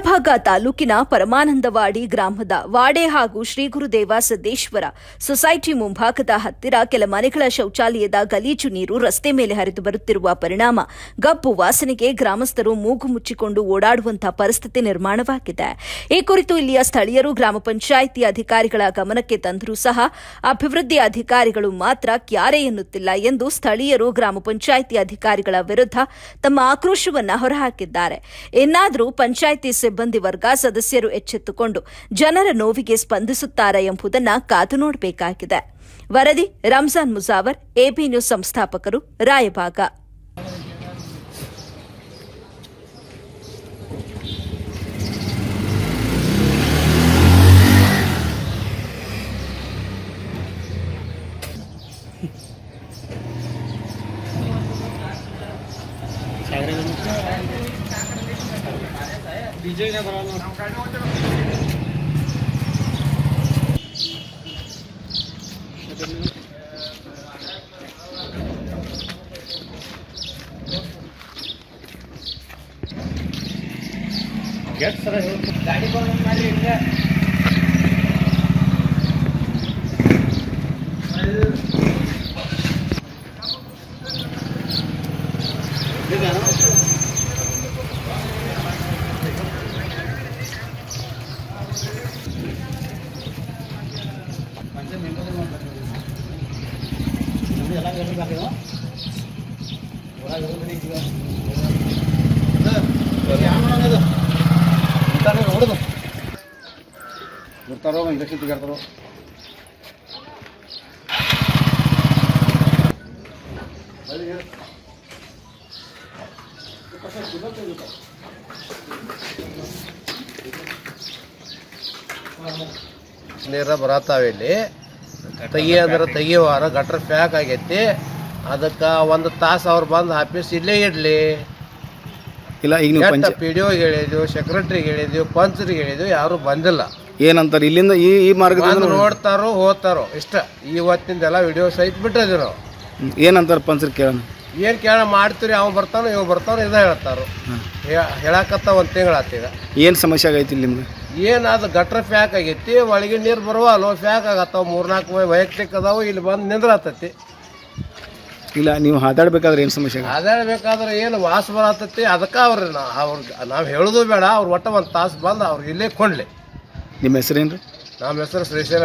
ರಾಯಭಾಗ ತಾಲೂಕಿನ ಪರಮಾನಂದವಾಡಿ ಗ್ರಾಮದ ವಾಡೆ ಹಾಗೂ ಶ್ರೀ ಗುರುದೇವ ಸಿದ್ದೇಶ್ವರ ಸೊಸೈಟಿ ಮುಂಭಾಗದ ಹತ್ತಿರ ಕೆಲ ಮನೆಗಳ ಶೌಚಾಲಯದ ಗಲೀಜು ನೀರು ರಸ್ತೆ ಮೇಲೆ ಹರಿದು ಬರುತ್ತಿರುವ ಪರಿಣಾಮ ಗಬ್ಬು ವಾಸನೆಗೆ ಗ್ರಾಮಸ್ಥರು ಮೂಗು ಮುಚ್ಚಿಕೊಂಡು ಓಡಾಡುವಂತಹ ಪರಿಸ್ಥಿತಿ ನಿರ್ಮಾಣವಾಗಿದೆ. ಈ ಕುರಿತು ಇಲ್ಲಿಯ ಸ್ಥಳೀಯರು ಗ್ರಾಮ ಪಂಚಾಯಿತಿ ಅಧಿಕಾರಿಗಳ ಗಮನಕ್ಕೆ ತಂದರೂ ಸಹ ಅಭಿವೃದ್ಧಿ ಅಧಿಕಾರಿಗಳು ಮಾತ್ರ ಕ್ಯಾರೆ ಎನ್ನುತ್ತಿಲ್ಲ ಎಂದು ಸ್ಥಳೀಯರು ಗ್ರಾಮ ಪಂಚಾಯಿತಿ ಅಧಿಕಾರಿಗಳ ವಿರುದ್ಧ ತಮ್ಮ ಆಕ್ರೋಶವನ್ನು ಹೊರಹಾಕಿದ್ದಾರೆ. ಇನ್ನಾದರೂ ಪಂಚಾಯಿತಿ ಸಿಬ್ಬಂದಿ ವರ್ಗ ಸದಸ್ಯರು ಎಚ್ಚೆತ್ತುಕೊಂಡು ಜನರ ನೋವಿಗೆ ಸ್ಪಂದಿಸುತ್ತಾರೆ ಎಂಬುದನ್ನು ಕಾದು ನೋಡಬೇಕಾಗಿದೆ. ವರದಿ ರಂಜಾನ್ ಮುಜಾವರ್, ಎಬಿ ನ್ಯೂಸ್ ಸಂಸ್ಥಾಪಕರು, ರಾಯಭಾಗ. ಗಾಡಿ ಮಾಡಿ ಬರ್ತಾರೋ ಇಂಜೆಕ್ಷನ್ ತೆಗಿರ್ತಾರೋ ನೀರ ಬರತ್ತಾವ. ಇಲ್ಲಿ ತೆಗಿ ಅಂದ್ರೆ ತೆಗಿವಾರ ಗಟ್ರ ಪ್ಯಾಕ್ ಆಗೈತಿ. ಅದಕ್ಕೆ ಒಂದು ತಾಸು ಅವ್ರು ಬಂದು ಆಫೀಸ್ ಇಲ್ಲೇ ಇಡ್ಲಿ. ಇಲ್ಲ ಈಗ ನೀವು PDO ಹೇಳಿದ್ವಿ, ಸೆಕ್ರೆಟ್ರಿಗೆ ಹೇಳಿದ್ವಿ, ಪಂಚರಿಗೆ ಹೇಳಿದ್ವಿ, ಯಾರು ಬಂದಿಲ್ಲ. ಏನಂತಾರೆ ಇಲ್ಲಿಂದ ಈ ಮಾರ್ಗದಿಂದ ನೋಡ್ತಾರೋ ಹೋಗ್ತಾರೋ ಇಷ್ಟ. ಇವತ್ತಿಂದೆಲ್ಲ ವಿಡಿಯೋ ಸಹಿತ ಬಿಟ್ಟಿದ್ವಿ ನಾವು. ಏನಂತಾರೆ ಪಂಚರ್ ಕೇಳೋಣ? ಏನು ಕೇಳ ಮಾಡ್ತೀರಿ, ಅವ್ ಬರ್ತಾನೋ ಇವ್ ಬರ್ತಾನೋ ಇದ ಹೇಳ್ತಾರೋ. ಹೇಳಕತ್ತ ಒಂದು ತಿಂಗಳಾತೀಗ. ಏನು ಸಮಸ್ಯೆ ಆಗೈತಿ ಇಲ್ಲಿ ನಿಮ್ಗೆ? ಏನಾದ್ರು ಗಟ್ರ ಪ್ಯಾಕ್ ಆಗೈತಿ, ಒಳಗೆ ನೀರು ಬರುವಲ್ಲೋ ಪ್ಯಾಕ್ ಆಗತ್ತಾವ. 3-4 ವೈಯಕ್ತಿಕ ಅದಾವು. ಇಲ್ಲಿ ಬಂದು ನಿಂದ್ರತೈತಿ. ಇಲ್ಲ ನೀವು ಮಾತಾಡ್ಬೇಕಾದ್ರೆ ಏನು ಸಮಸ್ಯೆ? ಮಾತಾಡ್ಬೇಕಾದ್ರೆ ಏನು ವಾಸ ಬರತೈತಿ. ಅದಕ್ಕೆ ನಾವು ಹೇಳೋದು ಬೇಡ. ಅವ್ರು ಒಟ್ಟು ಒಂದು ತಾಸು ಬಂದು ಅವ್ರಿಗೆ ಇಲ್ಲೇ ಕೊಂಡ್ಲಿ. ನಿಮ್ಮ ಹೆಸರೇನು? ನಮ್ಮ ಹೆಸರು ಶ್ರೀಶೈಲ.